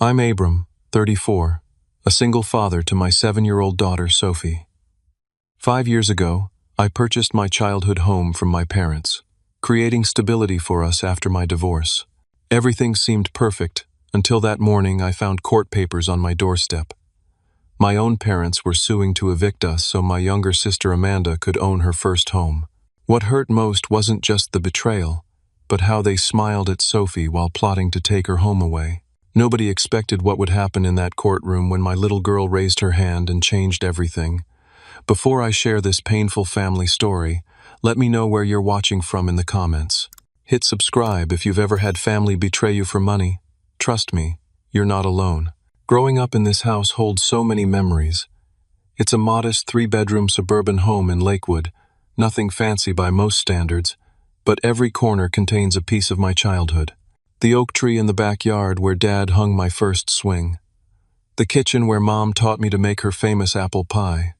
I'm Abram, 34, a single father to my 7-year-old daughter, Sophie. 5 years ago, I purchased my childhood home from my parents, creating stability for us after my divorce. Everything seemed perfect until that morning I found court papers on my doorstep. My own parents were suing to evict us so my younger sister Amanda could own her first home. What hurt most wasn't just the betrayal, but how they smiled at Sophie while plotting to take her home away. Nobody expected what would happen in that courtroom when my little girl raised her hand and changed everything. Before I share this painful family story, let me know where you're watching from in the comments. Hit subscribe if you've ever had family betray you for money. Trust me, you're not alone. Growing up in this house holds so many memories. It's a modest 3-bedroom suburban home in Lakewood, nothing fancy by most standards, but every corner contains a piece of my childhood. The oak tree in the backyard where Dad hung my first swing. The kitchen where Mom taught me to make her famous apple pie.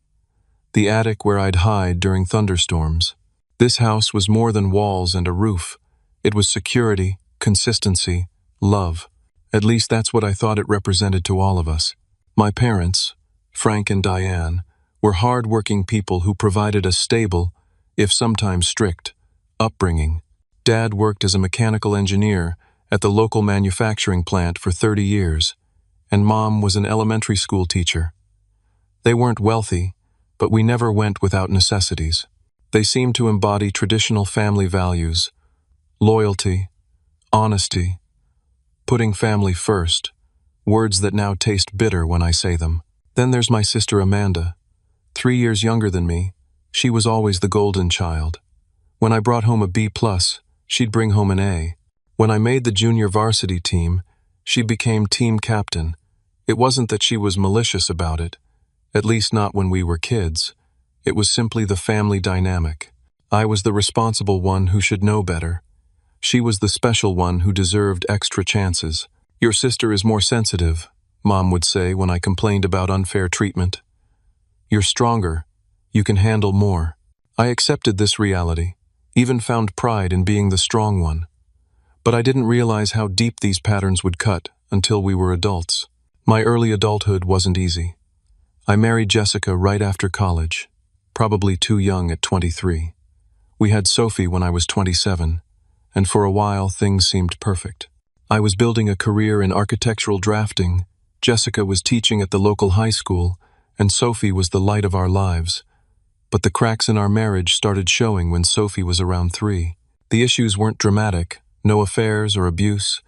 The attic where I'd hide during thunderstorms. This house was more than walls and a roof. It was security, consistency, love. At least that's what I thought it represented to all of us. My parents, Frank and Diane, were hard-working people who provided a stable, if sometimes strict, upbringing. Dad worked as a mechanical engineer at the local manufacturing plant for 30 years, and Mom was an elementary school teacher. They weren't wealthy, but we never went without necessities. They seemed to embody traditional family values: loyalty, honesty, putting family first, words that now taste bitter when I say them. Then there's my sister Amanda, 3 years younger than me. She was always the golden child. When I brought home a B+, she'd bring home an A. When I made the junior varsity team, she became team captain. It wasn't that she was malicious about it, at least not when we were kids. It was simply the family dynamic. I was the responsible one who should know better. She was the special one who deserved extra chances. "Your sister is more sensitive," Mom would say when I complained about unfair treatment. "You're stronger. You can handle more." I accepted this reality, even found pride in being the strong one. But I didn't realize how deep these patterns would cut until we were adults. My early adulthood wasn't easy. I married Jessica right after college, probably too young at 23. We had Sophie when I was 27, and for a while things seemed perfect. I was building a career in architectural drafting, Jessica was teaching at the local high school, and Sophie was the light of our lives. But the cracks in our marriage started showing when Sophie was around 3. The issues weren't dramatic, no affairs or abuse,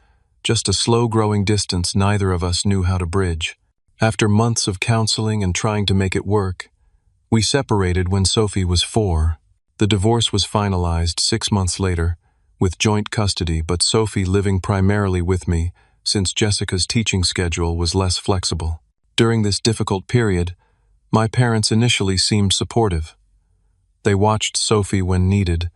just a slow-growing distance neither of us knew how to bridge. After months of counseling and trying to make it work, we separated when Sophie was 4. The divorce was finalized 6 months later, with joint custody, but Sophie living primarily with me since Jessica's teaching schedule was less flexible. During this difficult period, my parents initially seemed supportive. They watched Sophie when needed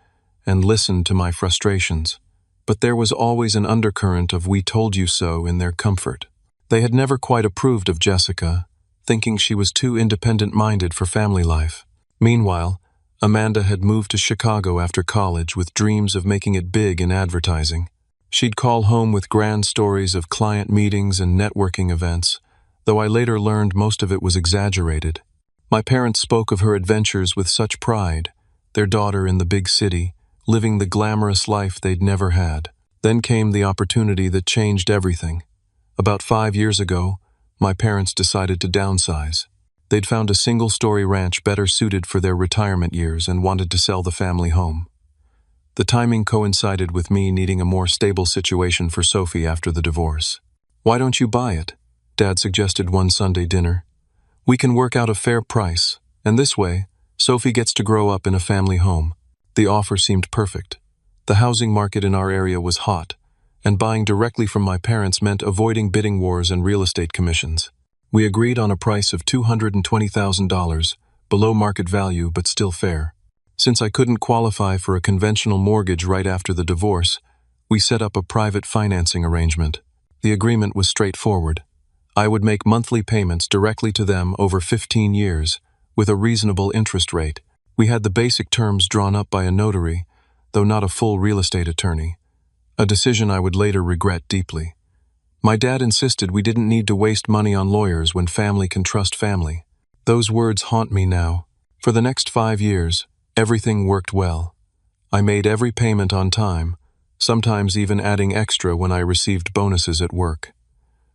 and listened to my frustrations. But there was always an undercurrent of "we told you so" in their comfort. They had never quite approved of Jessica, thinking she was too independent-minded for family life. Meanwhile, Amanda had moved to Chicago after college with dreams of making it big in advertising. She'd call home with grand stories of client meetings and networking events, though I later learned most of it was exaggerated. My parents spoke of her adventures with such pride, their daughter in the big city, living the glamorous life they'd never had. Then came the opportunity that changed everything. About 5 years ago, my parents decided to downsize. They'd found a single-story ranch better suited for their retirement years and wanted to sell the family home. The timing coincided with me needing a more stable situation for Sophie after the divorce. "Why don't you buy it?" Dad suggested one Sunday dinner. "We can work out a fair price, and this way, Sophie gets to grow up in a family home." The offer seemed perfect. The housing market in our area was hot, and buying directly from my parents meant avoiding bidding wars and real estate commissions. We agreed on a price of $220,000, below market value but still fair. Since I couldn't qualify for a conventional mortgage right after the divorce, we set up a private financing arrangement. The agreement was straightforward. I would make monthly payments directly to them over 15 years, with a reasonable interest rate. We had the basic terms drawn up by a notary, though not a full real estate attorney, a decision I would later regret deeply. My dad insisted we didn't need to waste money on lawyers when family can trust family. Those words haunt me now. For the next 5 years, everything worked well. I made every payment on time, sometimes even adding extra when I received bonuses at work.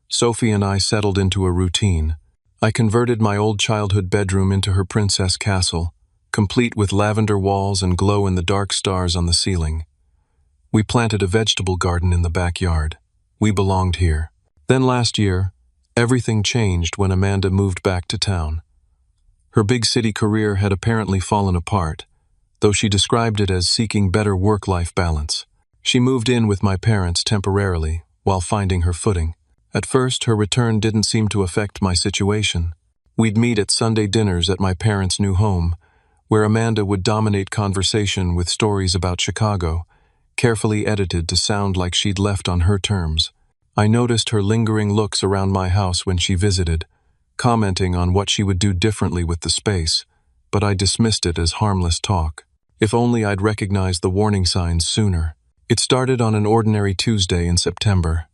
Sophie and I settled into a routine. I converted my old childhood bedroom into her princess castle, complete with lavender walls and glow-in-the-dark stars on the ceiling. We planted a vegetable garden in the backyard. We belonged here. Then last year, everything changed when Amanda moved back to town. Her big city career had apparently fallen apart, though she described it as seeking better work-life balance. She moved in with my parents temporarily, while finding her footing. At first, her return didn't seem to affect my situation. We'd meet at Sunday dinners at my parents' new home, where Amanda would dominate conversation with stories about Chicago, carefully edited to sound like she'd left on her terms. I noticed her lingering looks around my house when she visited, commenting on what she would do differently with the space, but I dismissed it as harmless talk. If only I'd recognized the warning signs sooner. It started on an ordinary Tuesday in September.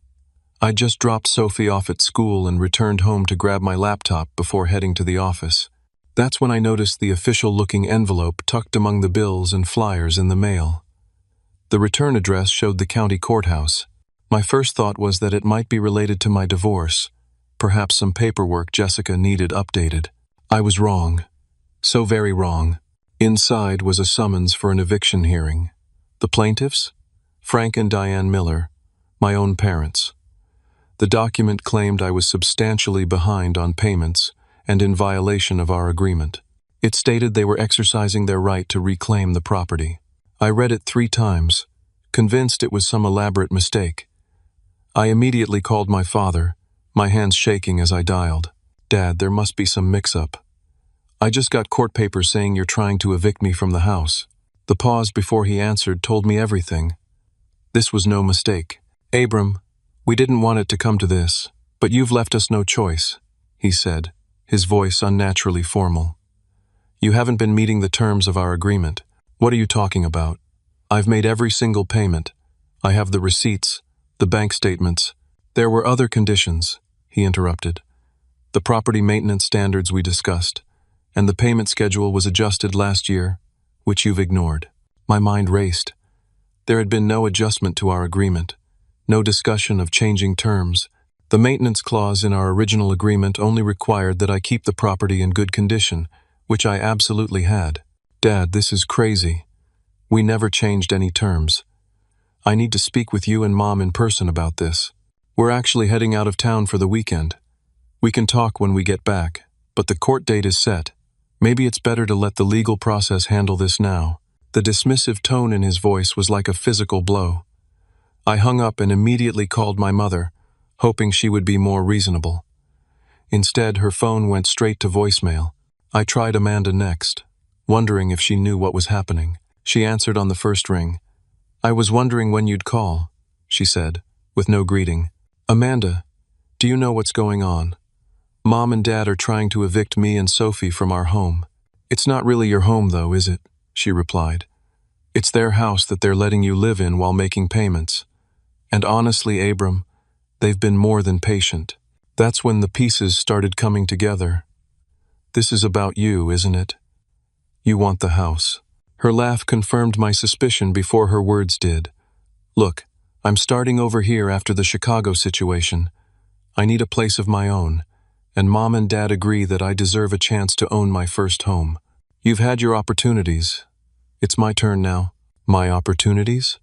I just dropped Sophie off at school and returned home to grab my laptop before heading to the office. That's when I noticed the official-looking envelope tucked among the bills and flyers in the mail. The return address showed the county courthouse. My first thought was that it might be related to my divorce. Perhaps some paperwork Jessica needed updated. I was wrong. So very wrong. Inside was a summons for an eviction hearing. The plaintiffs? Frank and Diane Miller, my own parents. The document claimed I was substantially behind on payments and in violation of our agreement. It stated they were exercising their right to reclaim the property. I read it 3 times, convinced it was some elaborate mistake. I immediately called my father, my hands shaking as I dialed. "Dad, there must be some mix-up. I just got court papers saying you're trying to evict me from the house." The pause before he answered told me everything. This was no mistake. "Abram, we didn't want it to come to this, but you've left us no choice," he said, his voice unnaturally formal. "You haven't been meeting the terms of our agreement." "What are you talking about? I've made every single payment. I have the receipts, the bank statements." "There were other conditions," he interrupted. "The property maintenance standards we discussed, and the payment schedule was adjusted last year, which you've ignored." My mind raced. There had been no adjustment to our agreement, no discussion of changing terms. The maintenance clause in our original agreement only required that I keep the property in good condition, which I absolutely had. "Dad, this is crazy. We never changed any terms. I need to speak with you and Mom in person about this. We're actually heading out of town for the weekend. We can talk when we get back, but the court date is set. Maybe it's better to let the legal process handle this now." The dismissive tone in his voice was like a physical blow. I hung up and immediately called my mother, hoping she would be more reasonable. Instead, her phone went straight to voicemail. I tried Amanda next, wondering if she knew what was happening. She answered on the first ring. "I was wondering when you'd call," she said, with no greeting. "Amanda, do you know what's going on? Mom and Dad are trying to evict me and Sophie from our home." "It's not really your home, though, is it?" she replied. "It's their house that they're letting you live in while making payments. And honestly, Abram, they've been more than patient." That's when the pieces started coming together. "This is about you, isn't it? You want the house." Her laugh confirmed my suspicion before her words did. "Look, I'm starting over here after the Chicago situation. I need a place of my own, and Mom and Dad agree that I deserve a chance to own my first home. You've had your opportunities. It's my turn now." "My opportunities?"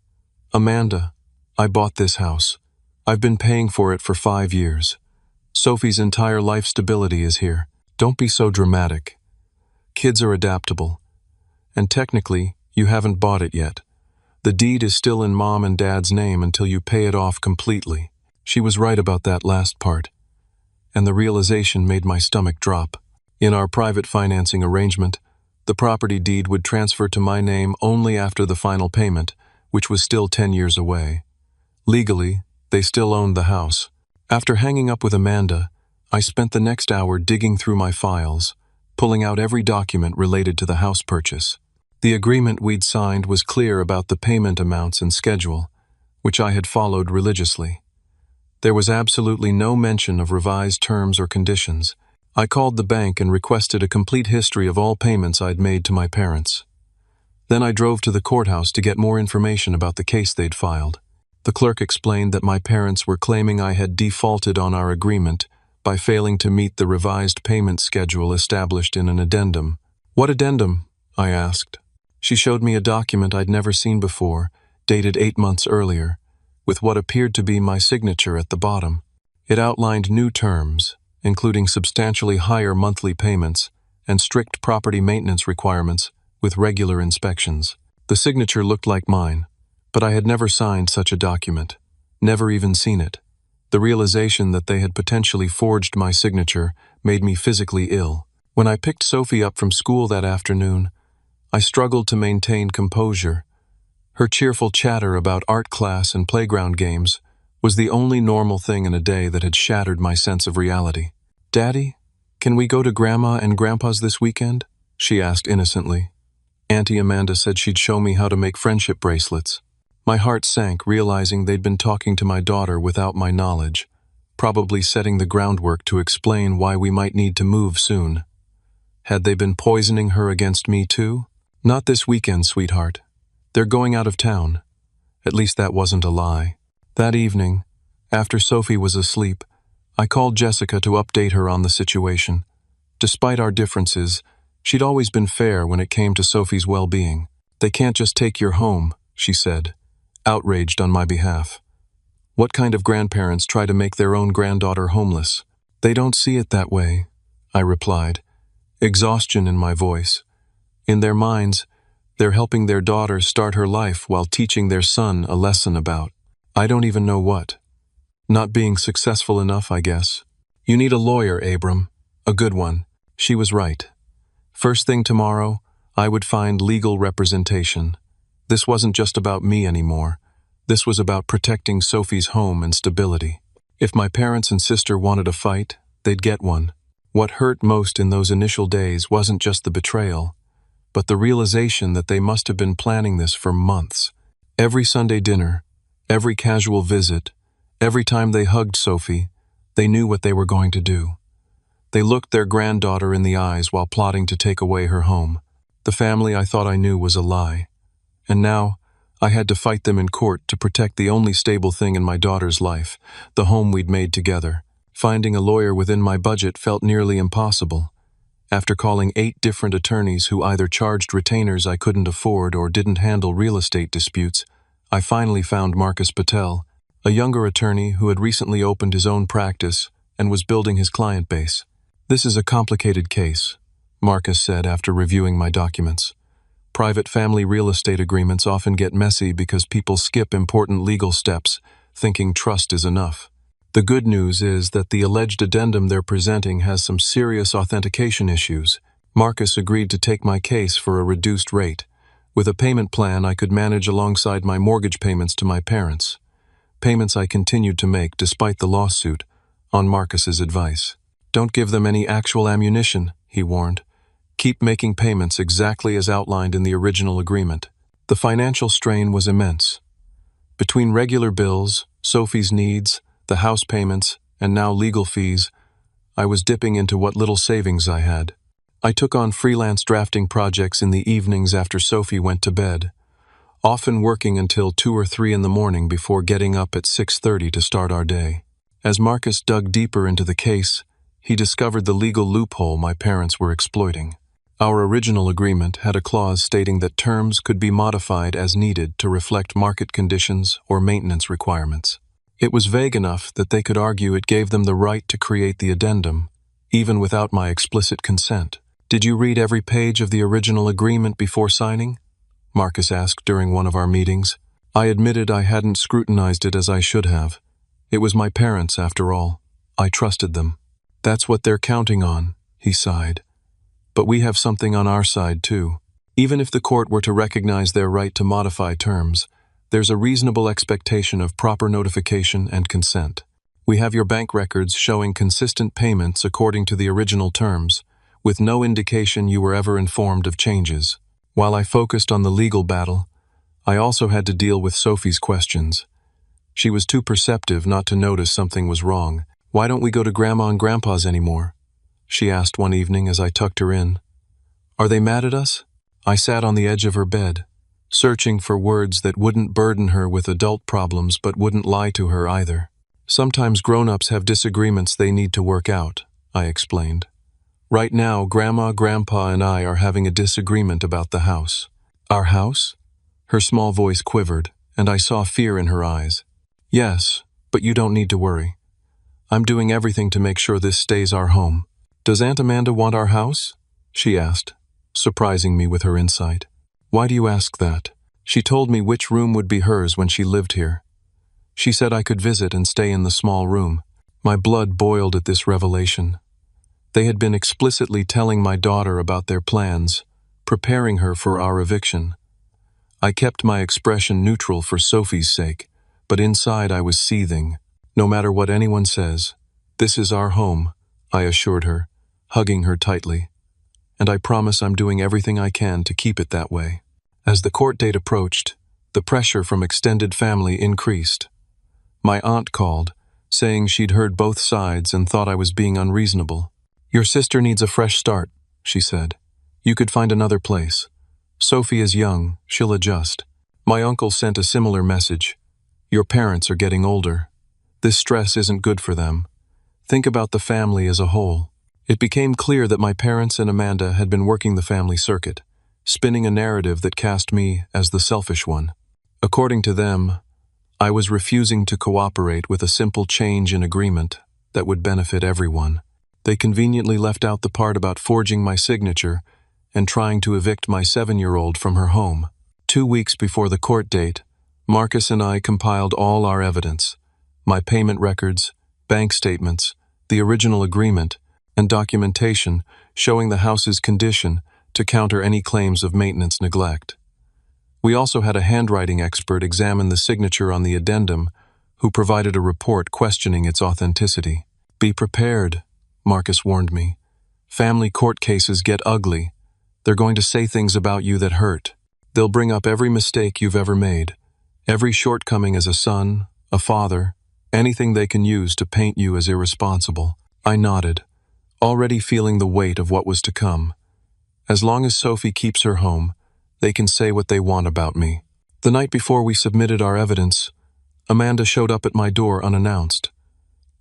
"Amanda, I bought this house. I've been paying for it for 5 years. Sophie's entire life stability is here. Don't be so dramatic. Kids are adaptable. And technically, you haven't bought it yet. The deed is still in Mom and Dad's name until you pay it off completely." She was right about that last part, and the realization made my stomach drop. In our private financing arrangement, the property deed would transfer to my name only after the final payment, which was still 10 years away. Legally, they still owned the house. After hanging up with Amanda, I spent the next hour digging through my files, pulling out every document related to the house purchase. The agreement we'd signed was clear about the payment amounts and schedule, which I had followed religiously. There was absolutely no mention of revised terms or conditions. I called the bank and requested a complete history of all payments I'd made to my parents. Then I drove to the courthouse to get more information about the case they'd filed. The clerk explained that my parents were claiming I had defaulted on our agreement by failing to meet the revised payment schedule established in an addendum. "What addendum?" I asked. She showed me a document I'd never seen before, dated 8 months earlier, with what appeared to be my signature at the bottom. It outlined new terms, including substantially higher monthly payments and strict property maintenance requirements with regular inspections. The signature looked like mine, but I had never signed such a document, never even seen it. The realization that they had potentially forged my signature made me physically ill. When I picked Sophie up from school that afternoon, I struggled to maintain composure. Her cheerful chatter about art class and playground games was the only normal thing in a day that had shattered my sense of reality. "Daddy, can we go to Grandma and Grandpa's this weekend?" she asked innocently. Auntie Amanda said she'd show me how to make friendship bracelets. My heart sank, realizing they'd been talking to my daughter without my knowledge, probably setting the groundwork to explain why we might need to move soon. Had they been poisoning her against me too? "Not this weekend, sweetheart. They're going out of town." At least that wasn't a lie. That evening, after Sophie was asleep, I called Jessica to update her on the situation. Despite our differences, she'd always been fair when it came to Sophie's well-being. "They can't just take your home," she said, outraged on my behalf. "What kind of grandparents try to make their own granddaughter homeless?" "They don't see it that way," I replied, exhaustion in my voice. In their minds, they're helping their daughter start her life while teaching their son a lesson about, I don't even know what. Not being successful enough, I guess. "You need a lawyer, Abram. A good one." She was right. First thing tomorrow, I would find legal representation. This wasn't just about me anymore. This was about protecting Sophie's home and stability. If my parents and sister wanted a fight, they'd get one. What hurt most in those initial days wasn't just the betrayal, but the realization that they must have been planning this for months. Every Sunday dinner, every casual visit, every time they hugged Sophie, they knew what they were going to do. They looked their granddaughter in the eyes while plotting to take away her home. The family I thought I knew was a lie. And now, I had to fight them in court to protect the only stable thing in my daughter's life, the home we'd made together. Finding a lawyer within my budget felt nearly impossible. After calling 8 different attorneys who either charged retainers I couldn't afford or didn't handle real estate disputes, I finally found Marcus Patel, a younger attorney who had recently opened his own practice and was building his client base. "This is a complicated case," Marcus said after reviewing my documents. "Private family real estate agreements often get messy because people skip important legal steps, thinking trust is enough. The good news is that the alleged addendum they're presenting has some serious authentication issues." Marcus agreed to take my case for a reduced rate, with a payment plan I could manage alongside my mortgage payments to my parents. Payments I continued to make despite the lawsuit, on Marcus's advice. "Don't give them any actual ammunition," he warned. "Keep making payments exactly as outlined in the original agreement." The financial strain was immense. Between regular bills, Sophie's needs, the house payments, and now legal fees, I was dipping into what little savings I had. I took on freelance drafting projects in the evenings after Sophie went to bed, often working until 2 or 3 in the morning before getting up at 6:30 to start our day. As Marcus dug deeper into the case, he discovered the legal loophole my parents were exploiting. Our original agreement had a clause stating that terms could be modified as needed to reflect market conditions or maintenance requirements. It was vague enough that they could argue it gave them the right to create the addendum, even without my explicit consent. "Did you read every page of the original agreement before signing?" Marcus asked during one of our meetings. I admitted I hadn't scrutinized it as I should have. It was my parents, after all. I trusted them. "That's what they're counting on," he sighed. "But we have something on our side, too. Even if the court were to recognize their right to modify terms, there's a reasonable expectation of proper notification and consent. We have your bank records showing consistent payments according to the original terms, with no indication you were ever informed of changes." While I focused on the legal battle, I also had to deal with Sophie's questions. She was too perceptive not to notice something was wrong. "Why don't we go to Grandma and Grandpa's anymore?" she asked one evening as I tucked her in. "Are they mad at us?" I sat on the edge of her bed, searching for words that wouldn't burden her with adult problems but wouldn't lie to her either. "Sometimes grown-ups have disagreements they need to work out," I explained. "Right now, Grandma, Grandpa, and I are having a disagreement about the house." "Our house?" Her small voice quivered, and I saw fear in her eyes. "Yes, but you don't need to worry. I'm doing everything to make sure this stays our home." "Does Aunt Amanda want our house?" she asked, surprising me with her insight. "Why do you ask that?" "She told me which room would be hers when she lived here. She said I could visit and stay in the small room." My blood boiled at this revelation. They had been explicitly telling my daughter about their plans, preparing her for our eviction. I kept my expression neutral for Sophie's sake, but inside I was seething. "No matter what anyone says, this is our home," I assured her, hugging her tightly. "And I promise I'm doing everything I can to keep it that way." As the court date approached, the pressure from extended family increased. My aunt called, saying she'd heard both sides and thought I was being unreasonable. "Your sister needs a fresh start," she said. "You could find another place. Sophie is young, she'll adjust." My uncle sent a similar message. "Your parents are getting older. This stress isn't good for them. Think about the family as a whole." It became clear that my parents and Amanda had been working the family circuit, spinning a narrative that cast me as the selfish one. According to them, I was refusing to cooperate with a simple change in agreement that would benefit everyone. They conveniently left out the part about forging my signature and trying to evict my 7-year-old from her home. 2 weeks before the court date, Marcus and I compiled all our evidence: my payment records, bank statements, the original agreement, and documentation showing the house's condition to counter any claims of maintenance neglect. We also had a handwriting expert examine the signature on the addendum, who provided a report questioning its authenticity. "Be prepared," Marcus warned me. "Family court cases get ugly. They're going to say things about you that hurt. They'll bring up every mistake you've ever made, every shortcoming as a son, a father, anything they can use to paint you as irresponsible." I nodded, already feeling the weight of what was to come. As long as Sophie keeps her home, they can say what they want about me. The night before we submitted our evidence, Amanda showed up at my door unannounced.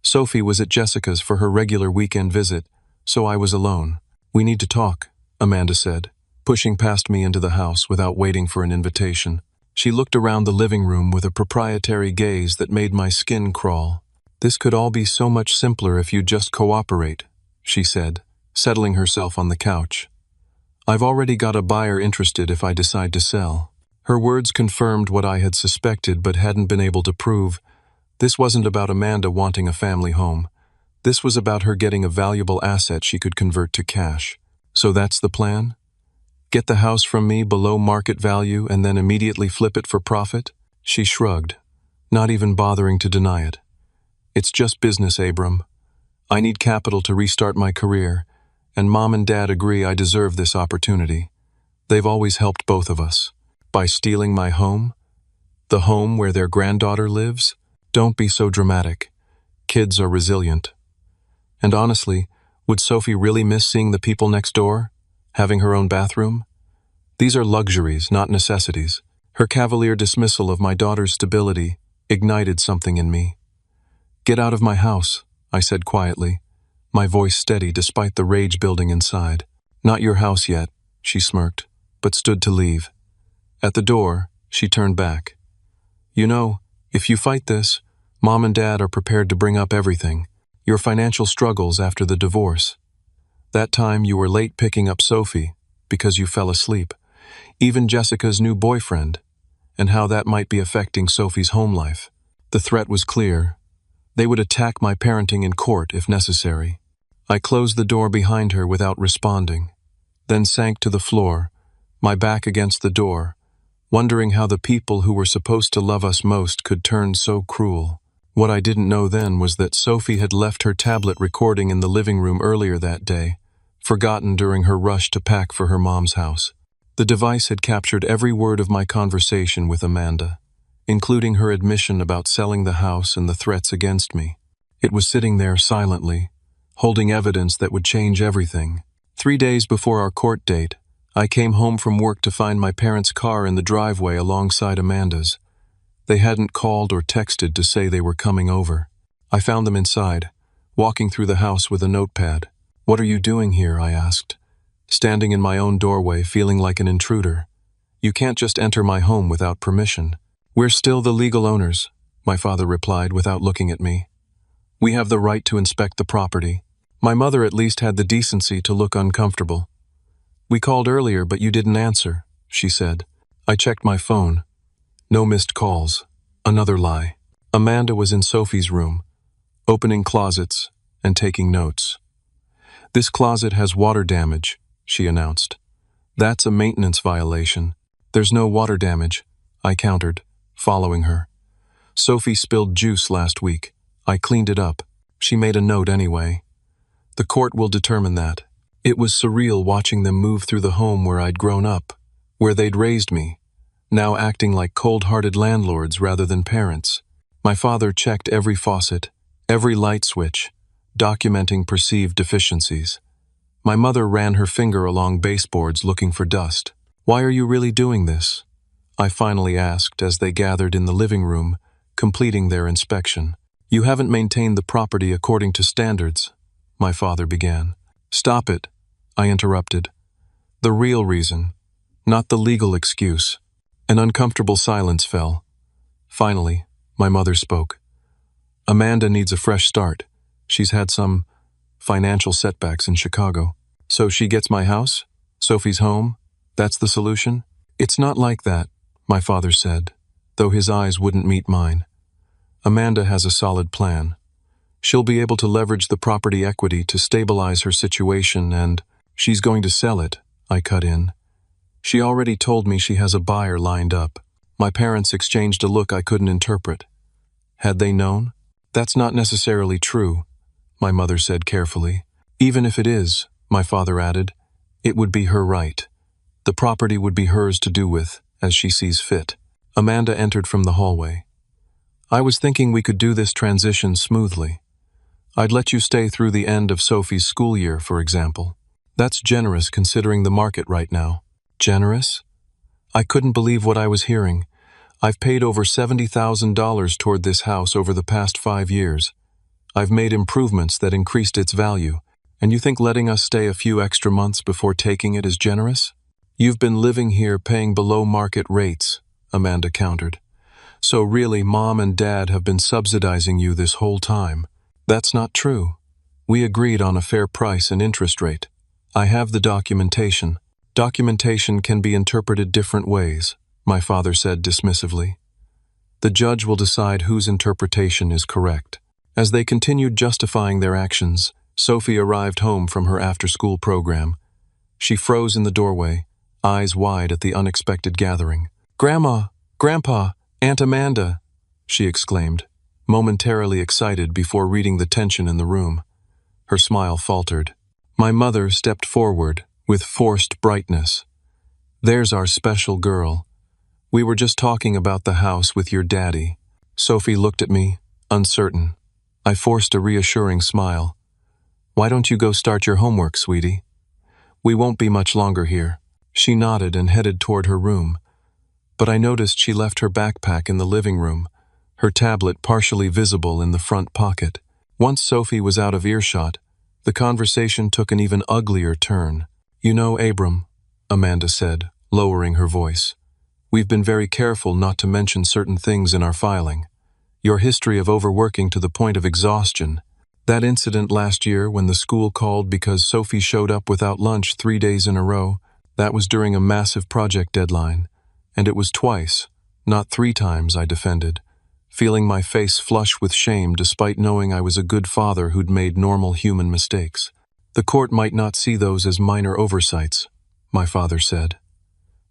Sophie was at Jessica's for her regular weekend visit, so I was alone. "We need to talk," Amanda said, pushing past me into the house without waiting for an invitation. She looked around the living room with a proprietary gaze that made my skin crawl. "This could all be so much simpler if you'd just cooperate," she said, settling herself on the couch. "I've already got a buyer interested if I decide to sell." Her words confirmed what I had suspected but hadn't been able to prove. This wasn't about Amanda wanting a family home. This was about her getting a valuable asset she could convert to cash. "So that's the plan? Get the house from me below market value and then immediately flip it for profit?" She shrugged, not even bothering to deny it. "It's just business, Abram. I need capital to restart my career, and Mom and Dad agree I deserve this opportunity. They've always helped both of us. By stealing my home? The home where their granddaughter lives? Don't be so dramatic. Kids are resilient." And honestly, would Sophie really miss seeing the people next door? Having her own bathroom? These are luxuries, not necessities. Her cavalier dismissal of my daughter's stability ignited something in me. "Get out of my house," I said quietly, my voice steady despite the rage building inside. "Not your house yet," she smirked, but stood to leave. At the door, she turned back. "You know, if you fight this, Mom and Dad are prepared to bring up everything. Your financial struggles after the divorce. That time you were late picking up Sophie because you fell asleep. Even Jessica's new boyfriend, and how that might be affecting Sophie's home life." The threat was clear. They would attack my parenting in court if necessary. I closed the door behind her without responding, then sank to the floor, my back against the door, wondering how the people who were supposed to love us most could turn so cruel. What I didn't know then was that Sophie had left her tablet recording in the living room earlier that day, forgotten during her rush to pack for her mom's house. The device had captured every word of my conversation with Amanda. including her admission about selling the house and the threats against me. It was sitting there silently, holding evidence that would change everything. 3 days before our court date, I came home from work to find my parents' car in the driveway alongside Amanda's. They hadn't called or texted to say they were coming over. I found them inside, walking through the house with a notepad. "What are you doing here?" I asked, standing in my own doorway, feeling like an intruder. "You can't just enter my home without permission." "We're still the legal owners," my father replied without looking at me. "We have the right to inspect the property." My mother at least had the decency to look uncomfortable. "We called earlier, but you didn't answer," she said. I checked my phone. No missed calls. Another lie. Amanda was in Sophie's room, opening closets and taking notes. "This closet has water damage," she announced. "That's a maintenance violation." "There's no water damage," I countered, following her. "Sophie spilled juice last week. I cleaned it up. She made a note anyway." "The court will determine that." It was surreal watching them move through the home where I'd grown up, where they'd raised me, now acting like cold-hearted landlords rather than parents. My father checked every faucet, every light switch, documenting perceived deficiencies. My mother ran her finger along baseboards looking for dust. "Why are you really doing this?" I finally asked as they gathered in the living room, completing their inspection. "You haven't maintained the property according to standards," my father began. "Stop it," I interrupted. "The real reason, not the legal excuse." An uncomfortable silence fell. Finally, my mother spoke. "Amanda needs a fresh start. She's had some financial setbacks in Chicago. So she gets my house? Sophie's home? That's the solution?" "It's not like that," my father said, though his eyes wouldn't meet mine. "Amanda has a solid plan. She'll be able to leverage the property equity to stabilize her situation, and she's going to sell it," I cut in. "She already told me she has a buyer lined up." My parents exchanged a look I couldn't interpret. Had they known? "That's not necessarily true," my mother said carefully. "Even if it is," my father added, "it would be her right. The property would be hers to do with, as she sees fit." Amanda entered from the hallway. "I was thinking we could do this transition smoothly. I'd let you stay through the end of Sophie's school year, for example. That's generous considering the market right now." Generous? I couldn't believe what I was hearing. "I've paid over $70,000 toward this house over the past 5 years. I've made improvements that increased its value, and you think letting us stay a few extra months before taking it is generous?" "You've been living here paying below market rates," Amanda countered. "So really, Mom and Dad have been subsidizing you this whole time." "That's not true. We agreed on a fair price and interest rate. I have the documentation." "Documentation can be interpreted different ways," my father said dismissively. "The judge will decide whose interpretation is correct." As they continued justifying their actions, Sophie arrived home from her after-school program. She froze in the doorway, eyes wide at the unexpected gathering. "Grandma! Grandpa! Aunt Amanda!" she exclaimed, momentarily excited before reading the tension in the room. Her smile faltered. My mother stepped forward with forced brightness. "There's our special girl. We were just talking about the house with your daddy." Sophie looked at me, uncertain. I forced a reassuring smile. "Why don't you go start your homework, sweetie? We won't be much longer here." She nodded and headed toward her room, but I noticed she left her backpack in the living room, her tablet partially visible in the front pocket. Once Sophie was out of earshot, the conversation took an even uglier turn. "You know, Abram," Amanda said, lowering her voice, "we've been very careful not to mention certain things in our filing. Your history of overworking to the point of exhaustion. That incident last year when the school called because Sophie showed up without lunch 3 days in a row, that was during a massive project deadline. And it was twice, not 3 times, I defended, feeling my face flush with shame despite knowing I was a good father who'd made normal human mistakes. The court might not see those as minor oversights, my father said,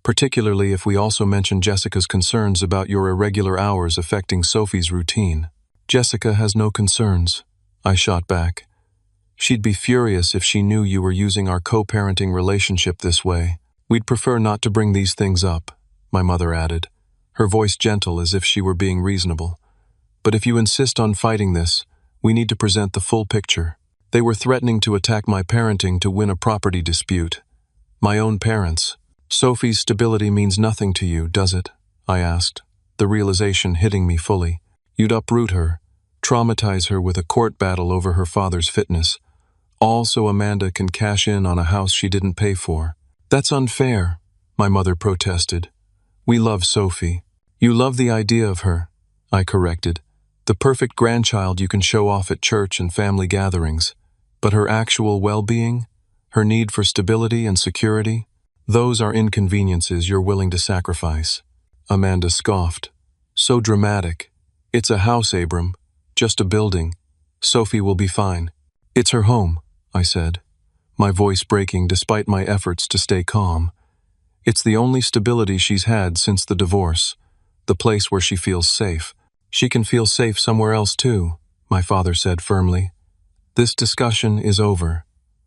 particularly if we also mention Jessica's concerns about your irregular hours affecting Sophie's routine. Jessica has no concerns, I shot back. She'd be furious if she knew you were using our co-parenting relationship this way. We'd prefer not to bring these things up, my mother added, her voice gentle as if she were being reasonable. But if you insist on fighting this, we need to present the full picture. They were threatening to attack my parenting to win a property dispute. My own parents. Sophie's stability means nothing to you, does it? I asked, the realization hitting me fully. You'd uproot her, traumatize her with a court battle over her father's fitness, all so Amanda can cash in on a house she didn't pay for. That's unfair, my mother protested. We love Sophie. You love the idea of her, I corrected. The perfect grandchild you can show off at church and family gatherings. But her actual well-being, her need for stability and security, those are inconveniences you're willing to sacrifice. Amanda scoffed. So dramatic. It's a house, Abram. Just a building. Sophie will be fine. It's her home, I said, my voice breaking despite my efforts to stay calm. It's the only stability she's had since the divorce, the place where she feels safe. She can feel safe somewhere else too, my father said firmly. This discussion is over.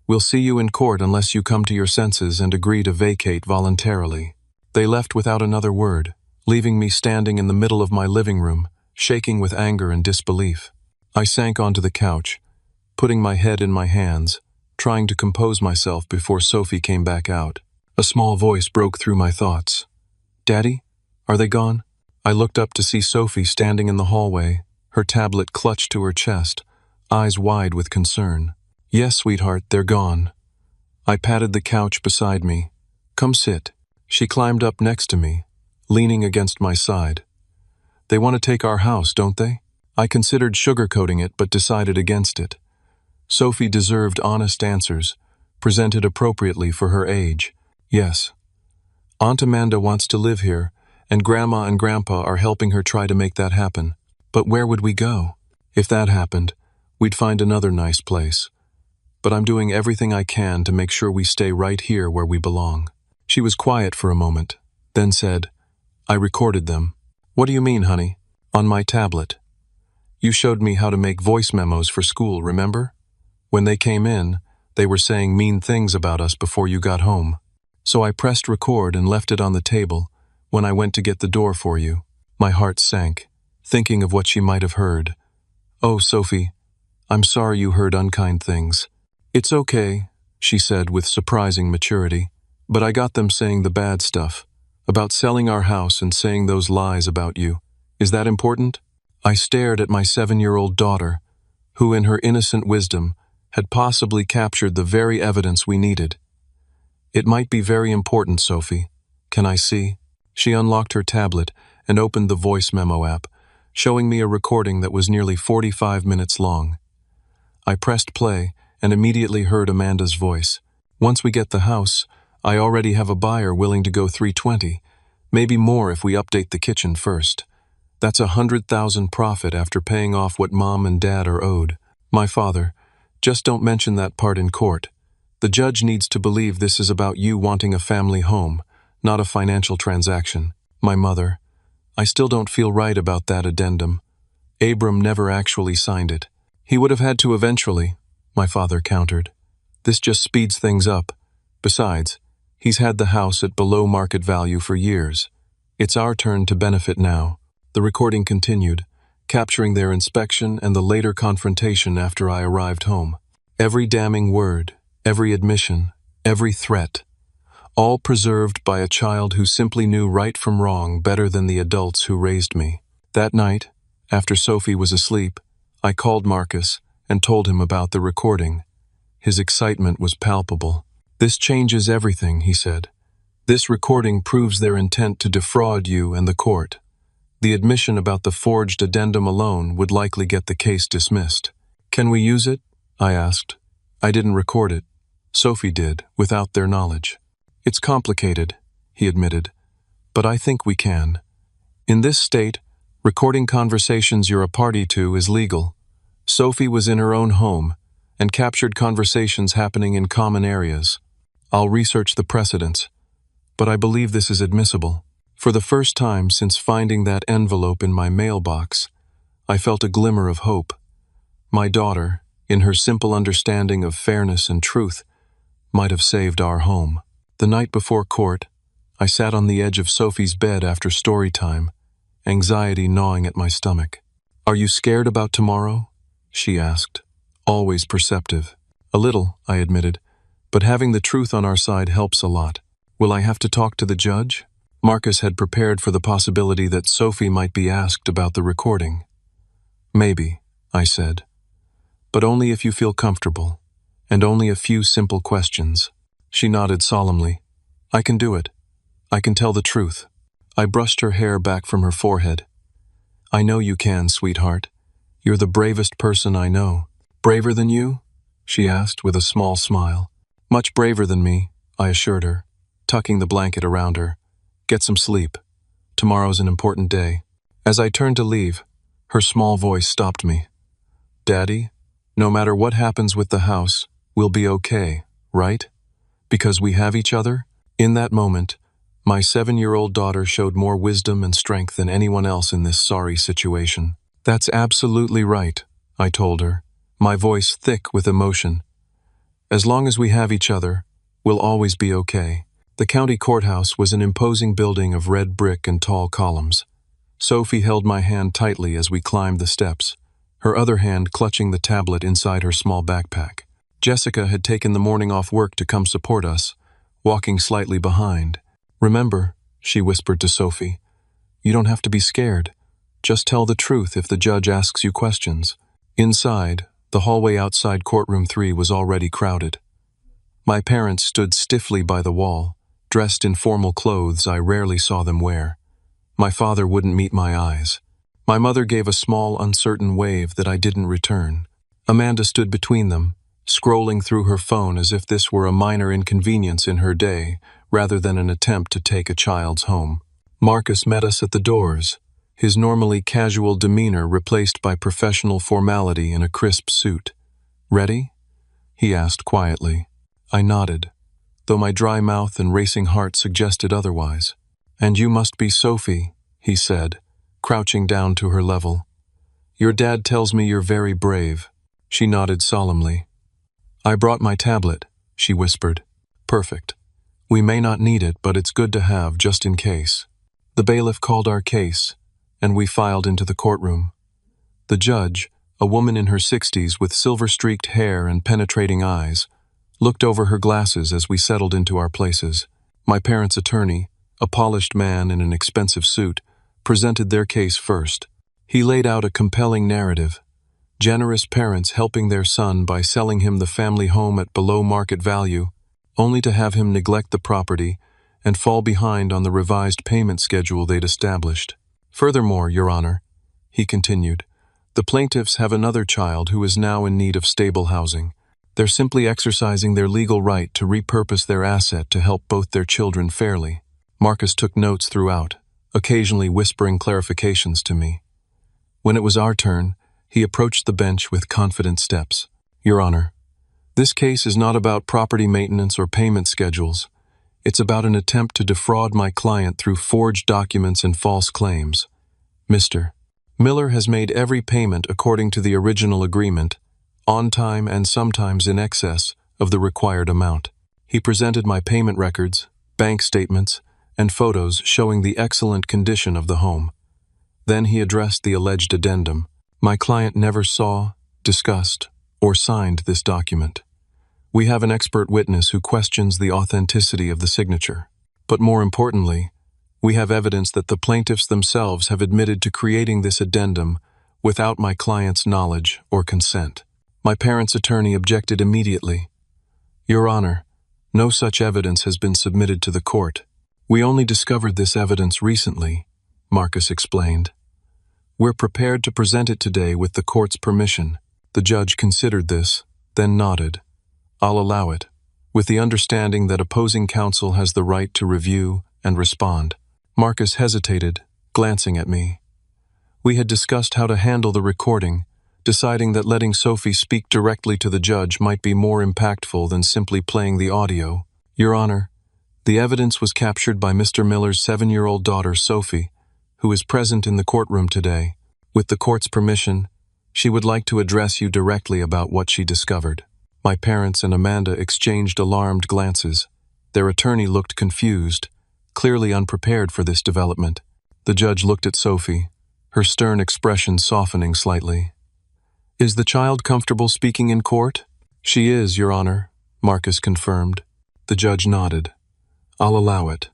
We'll see you in court unless you come to your senses and agree to vacate voluntarily. They left without another word, leaving me standing in the middle of my living room, shaking with anger and disbelief. I sank onto the couch, putting my head in my hands, trying to compose myself before Sophie came back out. A small voice broke through my thoughts. Daddy? Are they gone? I looked up to see Sophie standing in the hallway, her tablet clutched to her chest, eyes wide with concern. Yes, sweetheart, they're gone. I patted the couch beside me. Come sit. She climbed up next to me, leaning against my side. They want to take our house, don't they? I considered sugarcoating it but decided against it. Sophie deserved honest answers, presented appropriately for her age. Yes. Aunt Amanda wants to live here, and Grandma and Grandpa are helping her try to make that happen. But where would we go? If that happened, we'd find another nice place. But I'm doing everything I can to make sure we stay right here where we belong. She was quiet for a moment, then said, I recorded them. What do you mean, honey? On my tablet. You showed me how to make voice memos for school, remember? When they came in, they were saying mean things about us before you got home. So I pressed record and left it on the table when I went to get the door for you. My heart sank, thinking of what she might have heard. Oh, Sophie, I'm sorry you heard unkind things. It's okay, she said with surprising maturity, but I got them saying the bad stuff, about selling our house and saying those lies about you. Is that important? I stared at my 7-year-old daughter, who in her innocent wisdom had possibly captured the very evidence we needed. It might be very important, Sophie. Can I see? She unlocked her tablet and opened the voice memo app, showing me a recording that was nearly 45 minutes long. I pressed play and immediately heard Amanda's voice. Once we get the house, I already have a buyer willing to go $320, maybe more if we update the kitchen first. That's $100,000 profit after paying off what Mom and Dad are owed. My father, just don't mention that part in court. The judge needs to believe this is about you wanting a family home, not a financial transaction. My mother, I still don't feel right about that addendum. Abram never actually signed it. He would have had to eventually, my father countered. This just speeds things up. Besides, he's had the house at below market value for years. It's our turn to benefit now. The recording continued, capturing their inspection and the later confrontation after I arrived home. Every damning word, every admission, every threat, all preserved by a child who simply knew right from wrong better than the adults who raised me. That night, after Sophie was asleep, I called Marcus and told him about the recording. His excitement was palpable. This changes everything, he said. This recording proves their intent to defraud you and the court. The admission about the forged addendum alone would likely get the case dismissed. Can we use it? I asked. I didn't record it. Sophie did, without their knowledge. It's complicated, he admitted, but I think we can. In this state, recording conversations you're a party to is legal. Sophie was in her own home and captured conversations happening in common areas. I'll research the precedents, but I believe this is admissible. For the first time since finding that envelope in my mailbox, I felt a glimmer of hope. My daughter, in her simple understanding of fairness and truth, might have saved our home. The night before court, I sat on the edge of Sophie's bed after story time, anxiety gnawing at my stomach. "Are you scared about tomorrow?" she asked, always perceptive. "A little," I admitted, "but having the truth on our side helps a lot." "Will I have to talk to the judge?" Marcus had prepared for the possibility that Sophie might be asked about the recording. "Maybe," I said, "but only if you feel comfortable, and only a few simple questions." She nodded solemnly. "I can do it. I can tell the truth." I brushed her hair back from her forehead. "I know you can, sweetheart. You're the bravest person I know." "Braver than you?" she asked with a small smile. "Much braver than me," I assured her, tucking the blanket around her. "Get some sleep. Tomorrow's an important day." As I turned to leave, her small voice stopped me. "Daddy, no matter what happens with the house, we'll be okay, right? Because we have each other?" In that moment, my 7-year-old daughter showed more wisdom and strength than anyone else in this sorry situation. "That's absolutely right," I told her, my voice thick with emotion. "As long as we have each other, we'll always be okay." The county courthouse was an imposing building of red brick and tall columns. Sophie held my hand tightly as we climbed the steps, her other hand clutching the tablet inside her small backpack. Jessica had taken the morning off work to come support us, walking slightly behind. "Remember," she whispered to Sophie, "you don't have to be scared. Just tell the truth if the judge asks you questions." Inside, the hallway outside courtroom 3 was already crowded. My parents stood stiffly by the wall, dressed in formal clothes I rarely saw them wear. My father wouldn't meet my eyes. My mother gave a small, uncertain wave that I didn't return. Amanda stood between them, scrolling through her phone as if this were a minor inconvenience in her day, rather than an attempt to take a child's home. Marcus met us at the doors, his normally casual demeanor replaced by professional formality in a crisp suit. "Ready?" he asked quietly. I nodded, though my dry mouth and racing heart suggested otherwise. "And you must be Sophie," he said, crouching down to her level. "Your dad tells me you're very brave." She nodded solemnly. "I brought my tablet," she whispered. "Perfect. We may not need it, but it's good to have just in case." The bailiff called our case, and we filed into the courtroom. The judge, a woman in her 60s with silver-streaked hair and penetrating eyes, looked over her glasses as we settled into our places. My parents' attorney, a polished man in an expensive suit, presented their case first. He laid out a compelling narrative. Generous parents helping their son by selling him the family home at below market value, only to have him neglect the property and fall behind on the revised payment schedule they'd established. "Furthermore, Your Honor," he continued, "the plaintiffs have another child who is now in need of stable housing. They're simply exercising their legal right to repurpose their asset to help both their children fairly." Marcus took notes throughout, occasionally whispering clarifications to me. When it was our turn, he approached the bench with confident steps. "Your Honor, this case is not about property maintenance or payment schedules. It's about an attempt to defraud my client through forged documents and false claims. Mr. Miller has made every payment according to the original agreement, on time and sometimes in excess of the required amount." He presented my payment records, bank statements, and photos showing the excellent condition of the home. Then he addressed the alleged addendum. "My client never saw, discussed, or signed this document. We have an expert witness who questions the authenticity of the signature. But more importantly, we have evidence that the plaintiffs themselves have admitted to creating this addendum without my client's knowledge or consent." My parents' attorney objected immediately. "Your Honor, no such evidence has been submitted to the court. We only discovered this evidence recently," Marcus explained. "We're prepared to present it today with the court's permission." The judge considered this, then nodded. "I'll allow it, with the understanding that opposing counsel has the right to review and respond." Marcus hesitated, glancing at me. We had discussed how to handle the recording, deciding that letting Sophie speak directly to the judge might be more impactful than simply playing the audio. "Your Honor, the evidence was captured by Mr. Miller's 7-year-old daughter, Sophie, who is present in the courtroom today. With the court's permission, she would like to address you directly about what she discovered." My parents and Amanda exchanged alarmed glances. Their attorney looked confused, clearly unprepared for this development. The judge looked at Sophie, her stern expression softening slightly. "Is the child comfortable speaking in court?" "She is, Your Honor," Marcus confirmed. The judge nodded. "I'll allow it.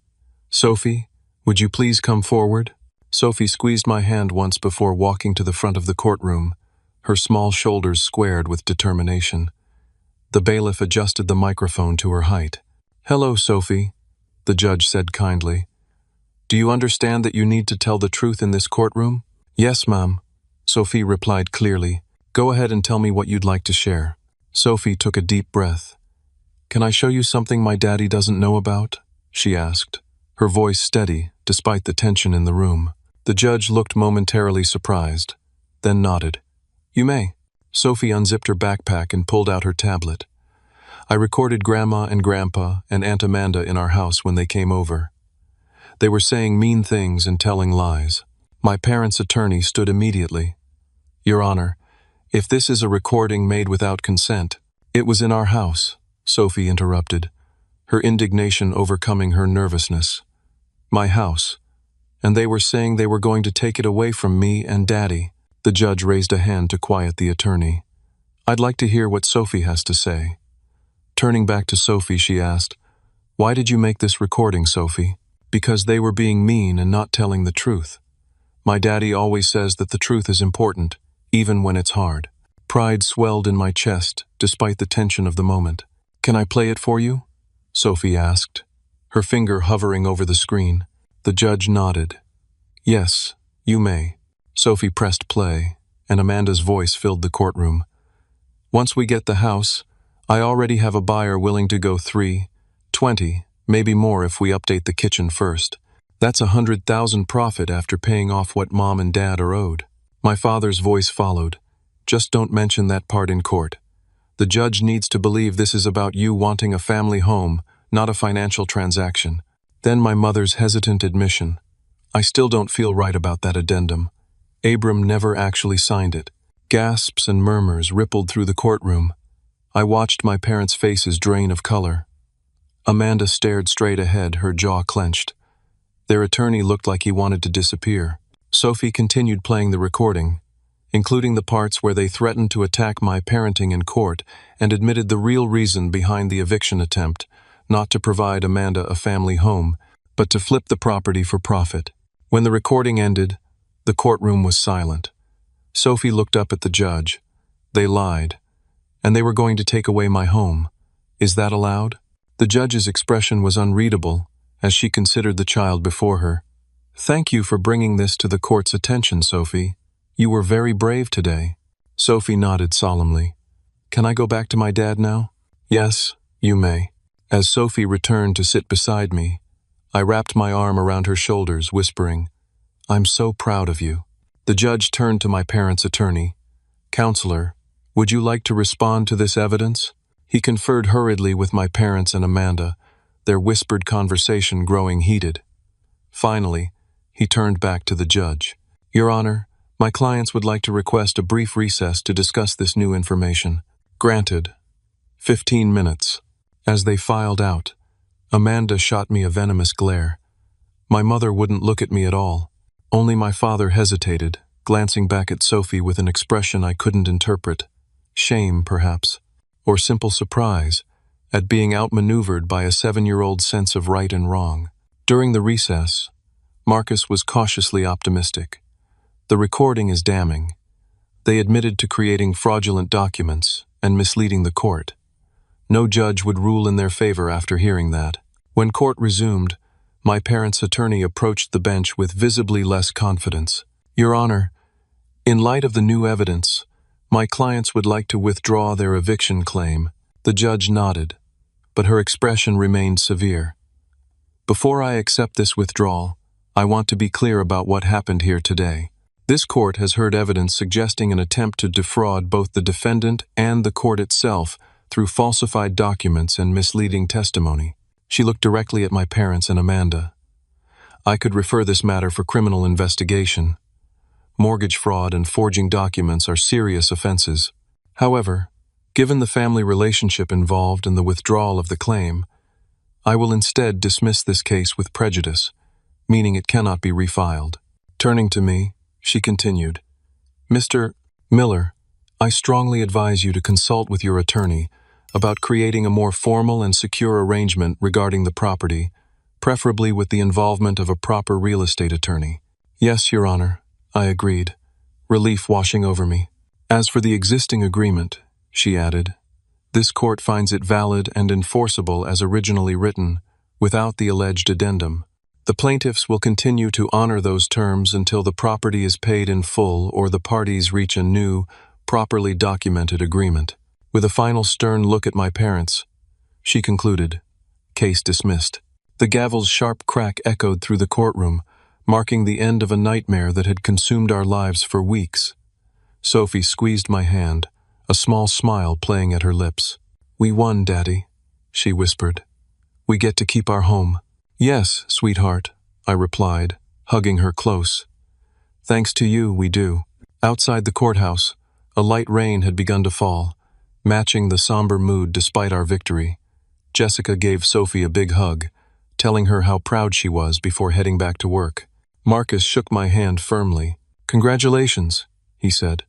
Sophie, would you please come forward?" Sophie squeezed my hand once before walking to the front of the courtroom, her small shoulders squared with determination. The bailiff adjusted the microphone to her height. "Hello, Sophie," the judge said kindly. "Do you understand that you need to tell the truth in this courtroom?" "Yes, ma'am," Sophie replied clearly. "Go ahead and tell me what you'd like to share." Sophie took a deep breath. "Can I show you something my daddy doesn't know about?" she asked, her voice steady despite the tension in the room. The judge looked momentarily surprised, then nodded. "You may." Sophie unzipped her backpack and pulled out her tablet. "I recorded Grandma and Grandpa and Aunt Amanda in our house when they came over. They were saying mean things and telling lies. My parents' attorney stood immediately. 'Your Honor, if this is a recording made without consent—'" "It was in our house," Sophie interrupted, her indignation overcoming her nervousness. "My house. And they were saying they were going to take it away from me and Daddy." The judge raised a hand to quiet the attorney. "I'd like to hear what Sophie has to say." Turning back to Sophie, she asked, "Why did you make this recording, Sophie?" "Because they were being mean and not telling the truth. My daddy always says that the truth is important, even when it's hard." Pride swelled in my chest, despite the tension of the moment. "Can I play it for you?" Sophie asked, her finger hovering over the screen. The judge nodded. "Yes, you may." Sophie pressed play, and Amanda's voice filled the courtroom. "Once we get the house, I already have a buyer willing to go 320, maybe more if we update the kitchen first. That's 100,000 profit after paying off what Mom and Dad are owed." My father's voice followed. "Just don't mention that part in court. The judge needs to believe this is about you wanting a family home, not a financial transaction." Then my mother's hesitant admission. "I still don't feel right about that addendum. Abram never actually signed it." Gasps and murmurs rippled through the courtroom. I watched my parents' faces drain of color. Amanda stared straight ahead, her jaw clenched. Their attorney looked like he wanted to disappear. Sophie continued playing the recording, including the parts where they threatened to attack my parenting in court and admitted the real reason behind the eviction attempt, not to provide Amanda a family home, but to flip the property for profit. When the recording ended, the courtroom was silent. Sophie looked up at the judge. "They lied, and they were going to take away my home. Is that allowed?" The judge's expression was unreadable as she considered the child before her. "Thank you for bringing this to the court's attention, Sophie. You were very brave today." Sophie nodded solemnly. "Can I go back to my dad now?" "Yes, you may." As Sophie returned to sit beside me, I wrapped my arm around her shoulders, whispering, "I'm so proud of you." The judge turned to my parents' attorney. "Counselor, would you like to respond to this evidence?" He conferred hurriedly with my parents and Amanda, their whispered conversation growing heated. Finally, he turned back to the judge. "Your Honor, my clients would like to request a brief recess to discuss this new information." "Granted." 15 minutes. As they filed out, Amanda shot me a venomous glare. My mother wouldn't look at me at all. Only my father hesitated, glancing back at Sophie with an expression I couldn't interpret. Shame, perhaps, or simple surprise at being outmaneuvered by a 7-year-old sense of right and wrong. During the recess, Marcus was cautiously optimistic. "The recording is damning. They admitted to creating fraudulent documents and misleading the court. No judge would rule in their favor after hearing that." When court resumed, my parents' attorney approached the bench with visibly less confidence. "Your Honor, in light of the new evidence, my clients would like to withdraw their eviction claim." The judge nodded, but her expression remained severe. "Before I accept this withdrawal, I want to be clear about what happened here today. This court has heard evidence suggesting an attempt to defraud both the defendant and the court itself through falsified documents and misleading testimony." She looked directly at my parents and Amanda. "I could refer this matter for criminal investigation. Mortgage fraud and forging documents are serious offenses. However, given the family relationship involved in the withdrawal of the claim, I will instead dismiss this case with prejudice, meaning it cannot be refiled. Turning to me, she continued, Mr. Miller, I strongly advise you to consult with your attorney about creating a more formal and secure arrangement regarding the property, preferably with the involvement of a proper real estate attorney. Yes, Your Honor, I agreed, relief washing over me. As for the existing agreement, she added, this court finds it valid and enforceable as originally written, without the alleged addendum. The plaintiffs will continue to honor those terms until the property is paid in full or the parties reach a new, properly documented agreement. With a final stern look at my parents, she concluded, case dismissed. The gavel's sharp crack echoed through the courtroom, marking the end of a nightmare that had consumed our lives for weeks. Sophie squeezed my hand, a small smile playing at her lips. We won, Daddy, she whispered. We get to keep our home. Yes, sweetheart, I replied, hugging her close. Thanks to you, we do. Outside the courthouse, a light rain had begun to fall, matching the somber mood despite our victory. Jessica gave Sophie a big hug, telling her how proud she was before heading back to work. Marcus shook my hand firmly. Congratulations, he said.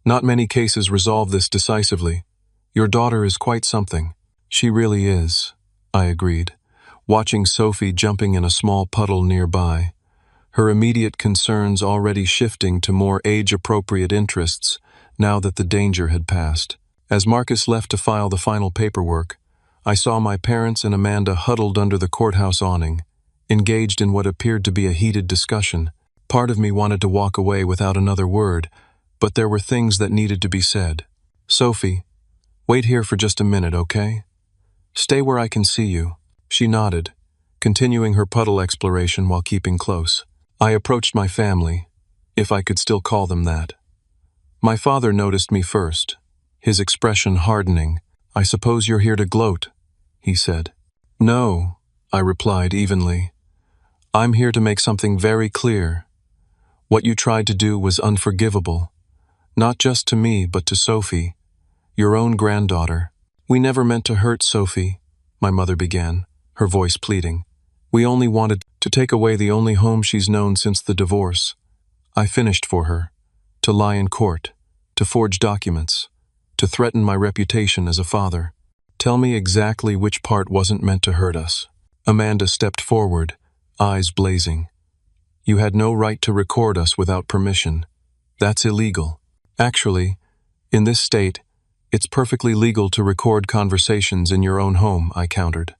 Not many cases resolve this decisively. Your daughter is quite something. She really is, I agreed, watching Sophie jumping in a small puddle nearby, her immediate concerns already shifting to more age-appropriate interests now that the danger had passed. As Marcus left to file the final paperwork, I saw my parents and Amanda huddled under the courthouse awning, engaged in what appeared to be a heated discussion. Part of me wanted to walk away without another word, but there were things that needed to be said. Sophie, wait here for just a minute, okay? Stay where I can see you. She nodded, continuing her puddle exploration while keeping close. I approached my family, if I could still call them that. My father noticed me first, his expression hardening. I suppose you're here to gloat, he said. No, I replied evenly. I'm here to make something very clear. What you tried to do was unforgivable, not just to me but to Sophie, your own granddaughter. We never meant to hurt Sophie, my mother began, her voice pleading. We only wanted to take away the only home she's known since the divorce. I finished for her, to lie in court, to forge documents, to threaten my reputation as a father. Tell me exactly which part wasn't meant to hurt us. Amanda stepped forward, eyes blazing. You had no right to record us without permission. That's illegal. Actually, in this state, it's perfectly legal to record conversations in your own home, I countered.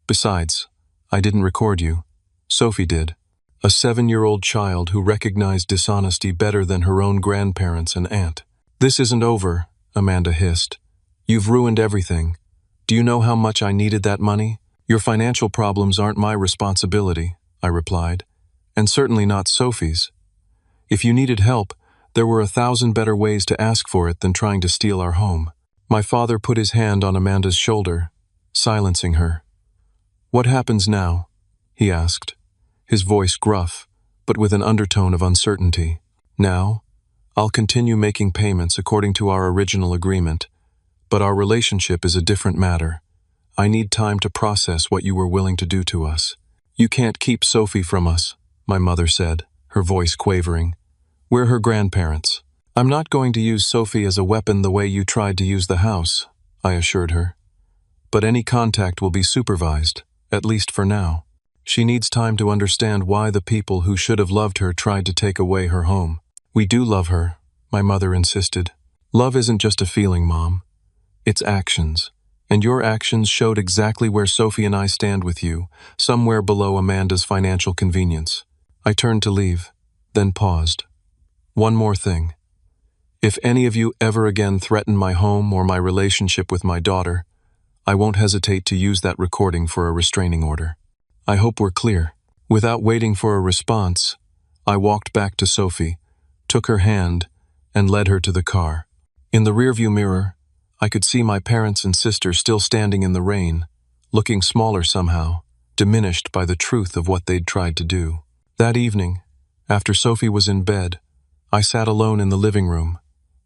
Besides, I didn't record you. Sophie did. A 7-year-old child who recognized dishonesty better than her own grandparents and aunt. This isn't over, Amanda hissed. You've ruined everything. Do you know how much I needed that money? Your financial problems aren't my responsibility, I replied, and certainly not Sophie's. If you needed help, there were 1,000 better ways to ask for it than trying to steal our home. My father put his hand on Amanda's shoulder, silencing her. What happens now? He asked, his voice gruff, but with an undertone of uncertainty. Now, I'll continue making payments according to our original agreement, but our relationship is a different matter. I need time to process what you were willing to do to us. You can't keep Sophie from us, my mother said, her voice quavering. We're her grandparents. I'm not going to use Sophie as a weapon the way you tried to use the house, I assured her. But any contact will be supervised, at least for now. She needs time to understand why the people who should have loved her tried to take away her home. We do love her, my mother insisted. Love isn't just a feeling, Mom. It's actions. And your actions showed exactly where Sophie and I stand with you, somewhere below Amanda's financial convenience. I turned to leave, then paused. One more thing. If any of you ever again threaten my home or my relationship with my daughter, I won't hesitate to use that recording for a restraining order. I hope we're clear. Without waiting for a response, I walked back to Sophie, took her hand, and led her to the car. In the rearview mirror, I could see my parents and sister still standing in the rain, looking smaller somehow, diminished by the truth of what they'd tried to do. That evening, after Sophie was in bed, I sat alone in the living room,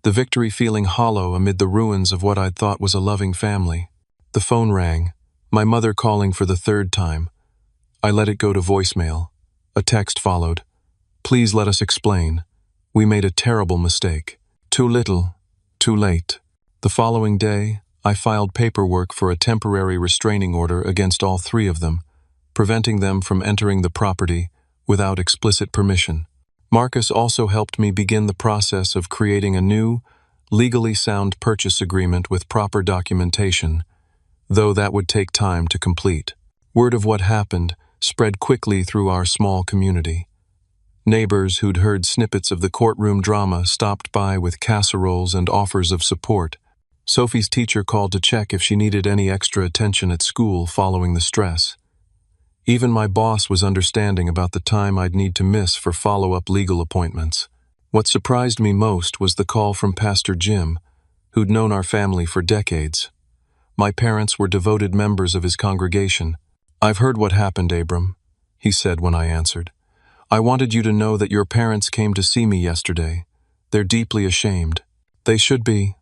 the victory feeling hollow amid the ruins of what I'd thought was a loving family. The phone rang, My mother calling for the third time. I let it go to voicemail. A text followed. Please let us explain. We made a terrible mistake. Too little, too late. The following day, I filed paperwork for a temporary restraining order against all three of them, preventing them from entering the property without explicit permission. Marcus also helped me begin the process of creating a new, legally sound purchase agreement with proper documentation, though that would take time to complete. Word of what happened spread quickly through our small community. Neighbors who'd heard snippets of the courtroom drama stopped by with casseroles and offers of support. Sophie's teacher called to check if she needed any extra attention at school following the stress. Even my boss was understanding about the time I'd need to miss for follow-up legal appointments. What surprised me most was the call from Pastor Jim, who'd known our family for decades. My parents were devoted members of his congregation. "I've heard what happened, Abram," he said when I answered. "I wanted you to know that your parents came to see me yesterday. They're deeply ashamed." "They should be,"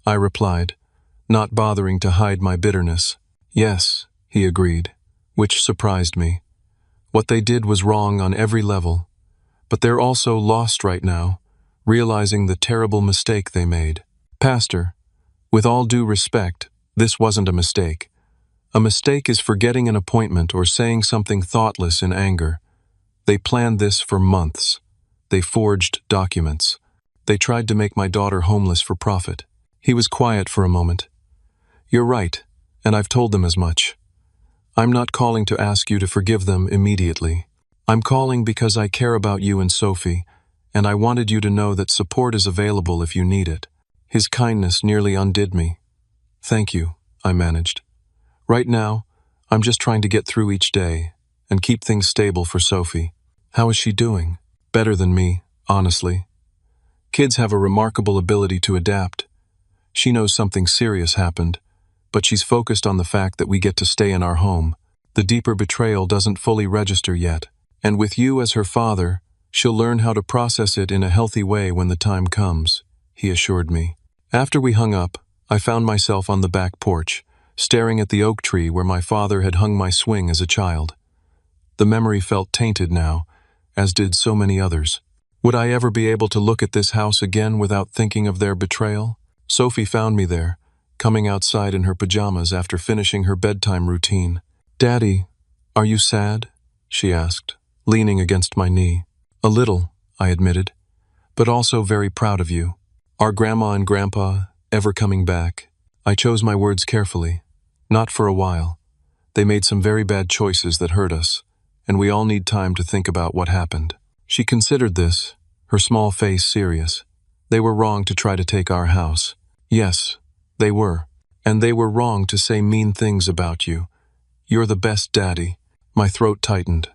I replied, not bothering to hide my bitterness. "Yes," he agreed, which surprised me. What they did was wrong on every level, but they're also lost right now, realizing the terrible mistake they made. "Pastor, with all due respect, this wasn't a mistake. A mistake is forgetting an appointment or saying something thoughtless in anger. They planned this for months. They forged documents. They tried to make my daughter homeless for profit." He was quiet for a moment. "You're right, and I've told them as much. I'm not calling to ask you to forgive them immediately. I'm calling because I care about you and Sophie, and I wanted you to know that support is available if you need it." His kindness nearly undid me. "Thank you," I managed. "Right now, I'm just trying to get through each day and keep things stable for Sophie." "How is she doing?" "Better than me, honestly. Kids have a remarkable ability to adapt. She knows something serious happened, but she's focused on the fact that we get to stay in our home. The deeper betrayal doesn't fully register yet, and with you as her father, she'll learn how to process it in a healthy way when the time comes," he assured me. After we hung up, I found myself on the back porch, staring at the oak tree where my father had hung my swing as a child. The memory felt tainted now, as did so many others. Would I ever be able to look at this house again without thinking of their betrayal? Sophie found me there, coming outside in her pajamas after finishing her bedtime routine. "Daddy, are you sad?" she asked, leaning against my knee. "A little," I admitted, "but also very proud of you. Are Grandma and Grandpa ever coming back?" I chose my words carefully. Not for a while. They made some very bad choices that hurt us, and we all need time to think about what happened. She considered this, her small face serious. "They were wrong to try to take our house." "Yes, they were. And they were wrong to say mean things about you. You're the best daddy." My throat tightened.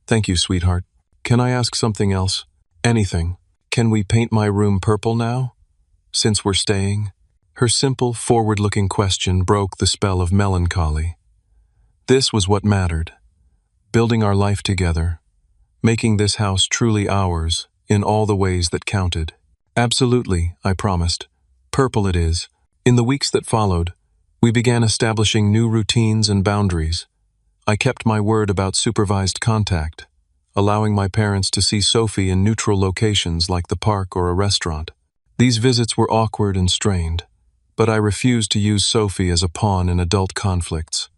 "Thank you, sweetheart. Can I ask something else?" "Anything. Can we paint my room purple now, since we're staying?" Her simple, forward-looking question broke the spell of melancholy. This was what mattered. Building our life together. Making this house truly ours in all the ways that counted. "Absolutely," I promised. "Purple it is." In the weeks that followed, we began establishing new routines and boundaries. I kept my word about supervised contact, allowing my parents to see Sophie in neutral locations like the park or a restaurant. These visits were awkward and strained, but I refused to use Sophie as a pawn in adult conflicts.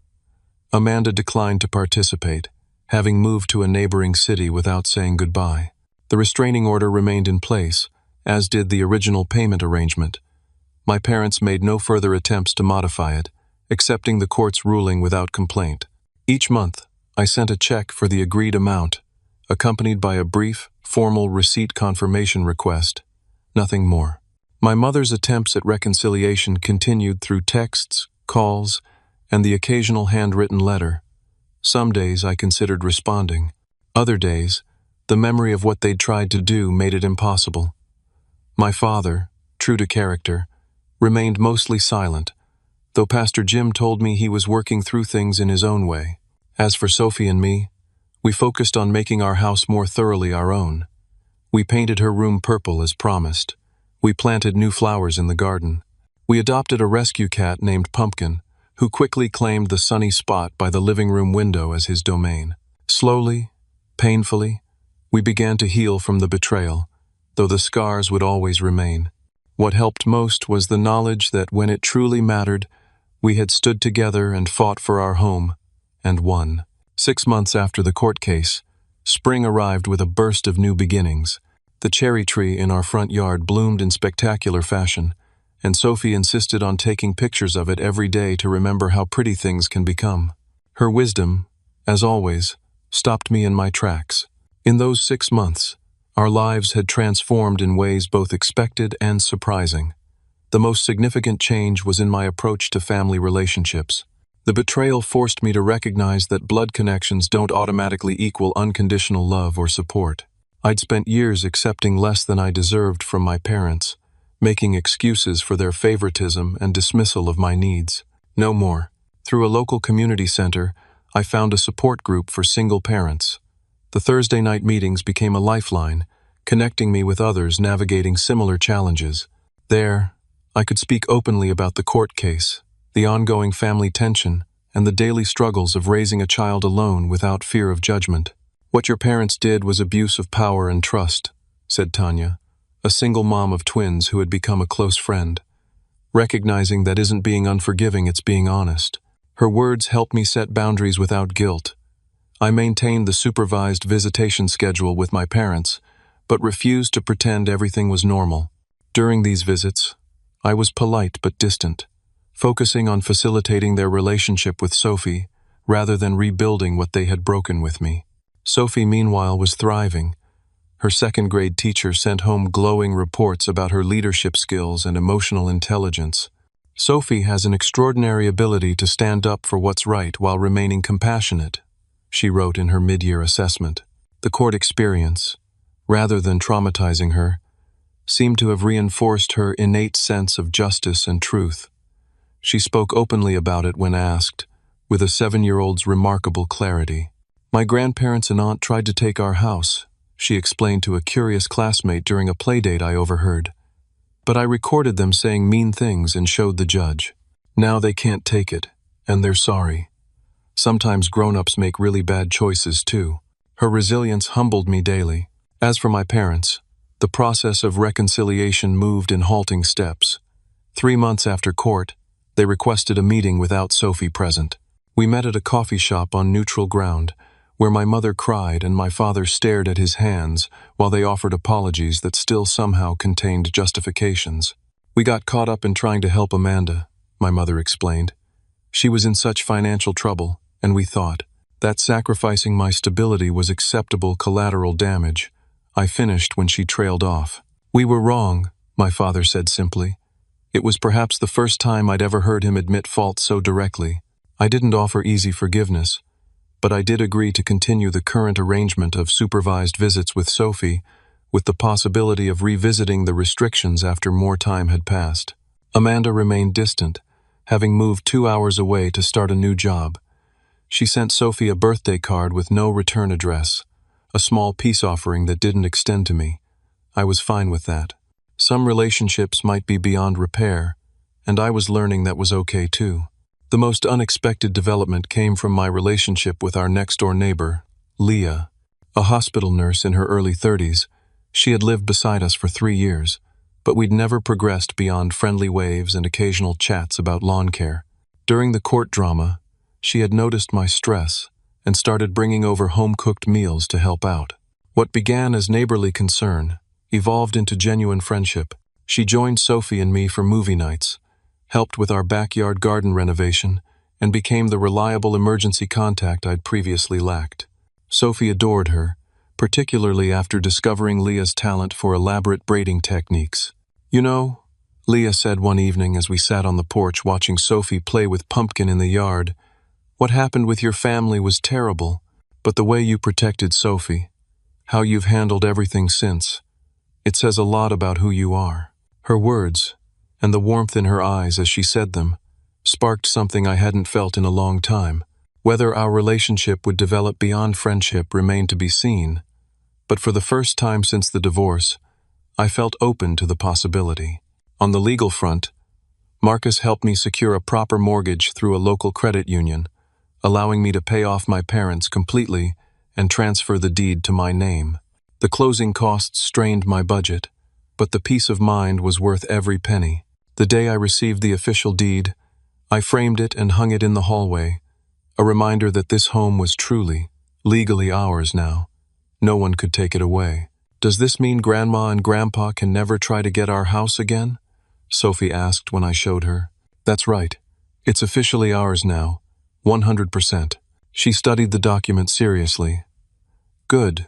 Amanda declined to participate, having moved to a neighboring city without saying goodbye. The restraining order remained in place, as did the original payment arrangement. My parents made no further attempts to modify it, accepting the court's ruling without complaint. Each month, I sent a check for the agreed amount, accompanied by a brief, formal receipt confirmation request. Nothing more. My mother's attempts at reconciliation continued through texts, calls, and the occasional handwritten letter. Some days I considered responding. Other days, the memory of what they'd tried to do made it impossible. My father, true to character, remained mostly silent, though Pastor Jim told me he was working through things in his own way. As for Sophie and me, we focused on making our house more thoroughly our own. We painted her room purple as promised. We planted new flowers in the garden. We adopted a rescue cat named Pumpkin, who quickly claimed the sunny spot by the living room window as his domain. Slowly, painfully, we began to heal from the betrayal, though the scars would always remain. What helped most was the knowledge that when it truly mattered, we had stood together and fought for our home, and won. 6 months after the court case, spring arrived with a burst of new beginnings. The cherry tree in our front yard bloomed in spectacular fashion, and Sophie insisted on taking pictures of it every day to remember how pretty things can become. Her wisdom, as always, stopped me in my tracks. In those 6 months, our lives had transformed in ways both expected and surprising. The most significant change was in my approach to family relationships. The betrayal forced me to recognize that blood connections don't automatically equal unconditional love or support. I'd spent years accepting less than I deserved from my parents, making excuses for their favoritism and dismissal of my needs. No more. Through a local community center, I found a support group for single parents. The Thursday night meetings became a lifeline, connecting me with others navigating similar challenges. There, I could speak openly about the court case, the ongoing family tension, and the daily struggles of raising a child alone without fear of judgment. "What your parents did was abuse of power and trust," said Tanya, a single mom of twins who had become a close friend. Recognizing that isn't being unforgiving, it's being honest. Her words helped me set boundaries without guilt. I maintained the supervised visitation schedule with my parents, but refused to pretend everything was normal. During these visits, I was polite but distant, focusing on facilitating their relationship with Sophie rather than rebuilding what they had broken with me. Sophie, meanwhile, was thriving. Her second-grade teacher sent home glowing reports about her leadership skills and emotional intelligence. "Sophie has an extraordinary ability to stand up for what's right while remaining compassionate," she wrote in her mid-year assessment. The court experience, rather than traumatizing her, seemed to have reinforced her innate sense of justice and truth. She spoke openly about it when asked, with a 7-year-old's remarkable clarity. "My grandparents and aunt tried to take our house," she explained to a curious classmate during a playdate I overheard. "But I recorded them saying mean things and showed the judge. Now they can't take it, and they're sorry. Sometimes grown-ups make really bad choices too." Her resilience humbled me daily. As for my parents, the process of reconciliation moved in halting steps. 3 months after court, they requested a meeting without Sophie present. We met at a coffee shop on neutral ground, where my mother cried and my father stared at his hands while they offered apologies that still somehow contained justifications. "We got caught up in trying to help Amanda," my mother explained. "She was in such financial trouble, and we thought that sacrificing my stability was acceptable collateral damage." I finished when she trailed off. "We were wrong," my father said simply. It was perhaps the first time I'd ever heard him admit fault so directly. I didn't offer easy forgiveness, but I did agree to continue the current arrangement of supervised visits with Sophie, with the possibility of revisiting the restrictions after more time had passed. Amanda remained distant, having moved 2 hours away to start a new job. She sent Sophie a birthday card with no return address, a small peace offering that didn't extend to me. I was fine with that. Some relationships might be beyond repair, and I was learning that was okay too. The most unexpected development came from my relationship with our next-door neighbor, Leah, a hospital nurse in her early 30s. She had lived beside us for 3 years, but we'd never progressed beyond friendly waves and occasional chats about lawn care. During the court drama, she had noticed my stress and started bringing over home-cooked meals to help out. What began as neighborly concern evolved into genuine friendship. She joined Sophie and me for movie nights, helped with our backyard garden renovation, and became the reliable emergency contact I'd previously lacked. Sophie adored her, particularly after discovering Leah's talent for elaborate braiding techniques. "You know," Leah said one evening as we sat on the porch watching Sophie play with Pumpkin in the yard, "what happened with your family was terrible, but the way you protected Sophie, how you've handled everything since, it says a lot about who you are." Her words, and the warmth in her eyes as she said them, sparked something I hadn't felt in a long time. Whether our relationship would develop beyond friendship remained to be seen, but for the first time since the divorce, I felt open to the possibility. On the legal front, Marcus helped me secure a proper mortgage through a local credit union, allowing me to pay off my parents completely and transfer the deed to my name. The closing costs strained my budget, but the peace of mind was worth every penny. The day I received the official deed, I framed it and hung it in the hallway, a reminder that this home was truly, legally ours now. No one could take it away. "Does this mean Grandma and Grandpa can never try to get our house again?" Sophie asked when I showed her. "That's right. It's officially ours now, 100%. She studied the document seriously. "Good,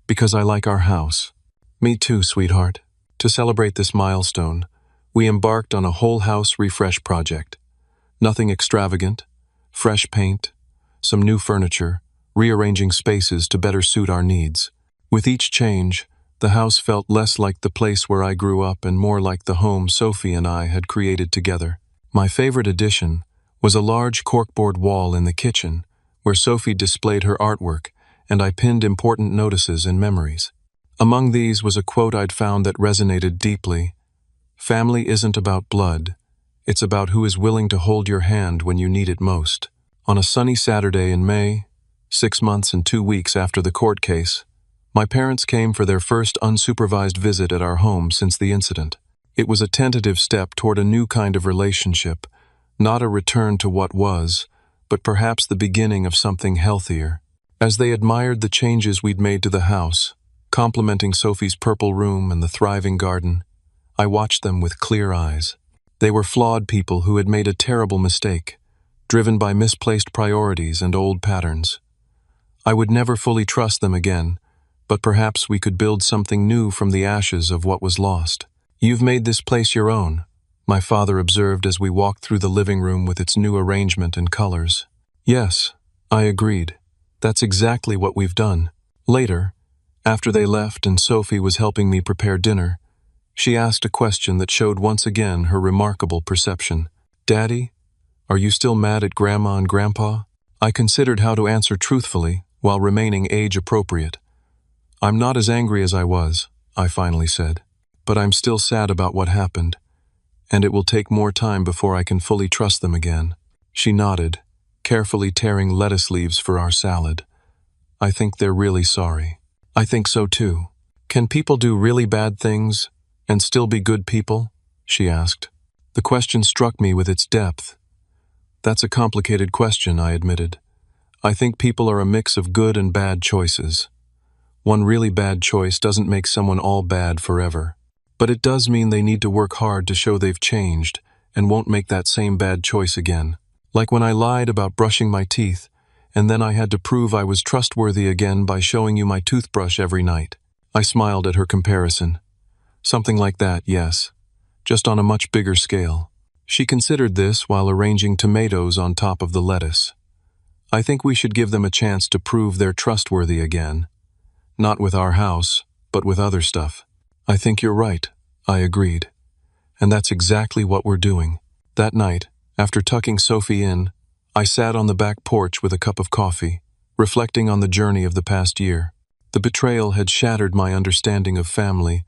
because I like our house." "Me too, sweetheart." To celebrate this milestone, we embarked on a whole house refresh project. Nothing extravagant, fresh paint, some new furniture, rearranging spaces to better suit our needs. With each change, the house felt less like the place where I grew up and more like the home Sophie and I had created together. My favorite addition was a large corkboard wall in the kitchen, where Sophie displayed her artwork and I pinned important notices and memories. Among these was a quote I'd found that resonated deeply. "Family isn't about blood. It's about who is willing to hold your hand when you need it most." On a sunny Saturday in May, 6 months and 2 weeks after the court case, my parents came for their first unsupervised visit at our home since the incident. It was a tentative step toward a new kind of relationship, not a return to what was, but perhaps the beginning of something healthier. As they admired the changes we'd made to the house, complimenting Sophie's purple room and the thriving garden, I watched them with clear eyes. They were flawed people who had made a terrible mistake, driven by misplaced priorities and old patterns. I would never fully trust them again, but perhaps we could build something new from the ashes of what was lost. "You've made this place your own," my father observed as we walked through the living room with its new arrangement and colors. "Yes," I agreed. "That's exactly what we've done." Later, after they left and Sophie was helping me prepare dinner, she asked a question that showed once again her remarkable perception. "Daddy, are you still mad at Grandma and Grandpa?" I considered how to answer truthfully while remaining age-appropriate. "I'm not as angry as I was," I finally said, "but I'm still sad about what happened, and it will take more time before I can fully trust them again." She nodded, carefully tearing lettuce leaves for our salad. "I think they're really sorry." "I think so too." "Can people do really bad things and still be good people?" she asked. The question struck me with its depth. "That's a complicated question," I admitted. "I think people are a mix of good and bad choices. One really bad choice doesn't make someone all bad forever. But it does mean they need to work hard to show they've changed and won't make that same bad choice again. Like when I lied about brushing my teeth, and then I had to prove I was trustworthy again by showing you my toothbrush every night." I smiled at her comparison. "Something like that, yes, just on a much bigger scale." She considered this while arranging tomatoes on top of the lettuce. "I think we should give them a chance to prove they're trustworthy again. Not with our house, but with other stuff." "I think you're right," I agreed. "And that's exactly what we're doing." That night, after tucking Sophie in, I sat on the back porch with a cup of coffee, reflecting on the journey of the past year. The betrayal had shattered my understanding of family,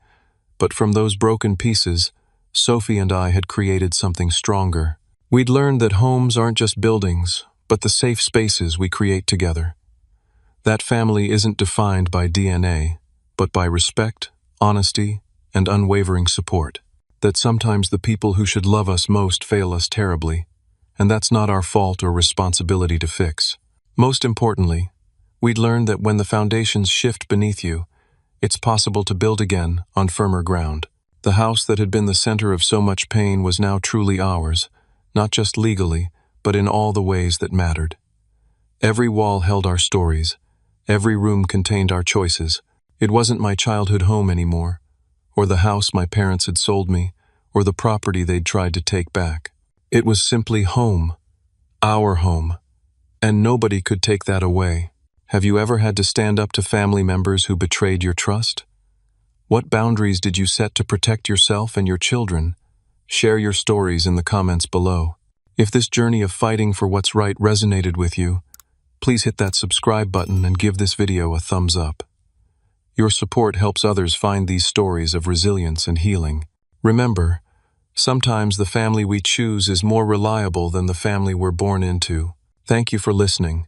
but from those broken pieces, Sophie and I had created something stronger. We'd learned that homes aren't just buildings, but the safe spaces we create together. That family isn't defined by DNA, but by respect, honesty, and unwavering support. That sometimes the people who should love us most fail us terribly, and that's not our fault or responsibility to fix. Most importantly, we'd learned that when the foundations shift beneath you, it's possible to build again on firmer ground. The house that had been the center of so much pain was now truly ours, not just legally, but in all the ways that mattered. Every wall held our stories. Every room contained our choices. It wasn't my childhood home anymore, or the house my parents had sold me, or the property they'd tried to take back. It was simply home, our home, and nobody could take that away. Have you ever had to stand up to family members who betrayed your trust? What boundaries did you set to protect yourself and your children? Share your stories in the comments below. If this journey of fighting for what's right resonated with you, please hit that subscribe button and give this video a thumbs up. Your support helps others find these stories of resilience and healing. Remember, Sometimes the family we choose is more reliable than the family we're born into. Thank you for listening,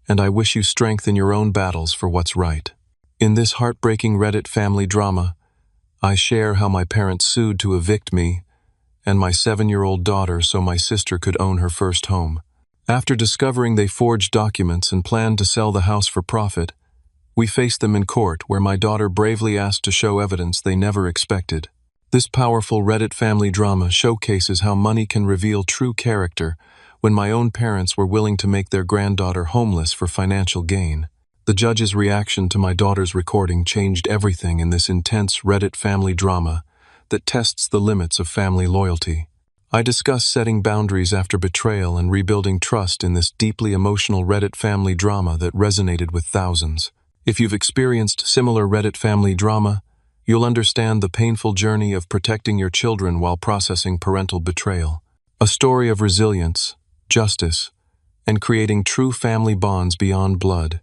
and I wish you strength in your own battles for what's right. In this heartbreaking Reddit family drama, I share how my parents sued to evict me and my 7-year-old daughter so my sister could own her first home. After discovering they forged documents and planned to sell the house for profit, we faced them in court where my daughter bravely asked to show evidence they never expected. This powerful Reddit family drama showcases how money can reveal true character when my own parents were willing to make their granddaughter homeless for financial gain. The judge's reaction to my daughter's recording changed everything in this intense Reddit family drama that tests the limits of family loyalty. I discuss setting boundaries after betrayal and rebuilding trust in this deeply emotional Reddit family drama that resonated with thousands. If you've experienced similar Reddit family drama, you'll understand the painful journey of protecting your children while processing parental betrayal. A story of resilience, justice, and creating true family bonds beyond blood.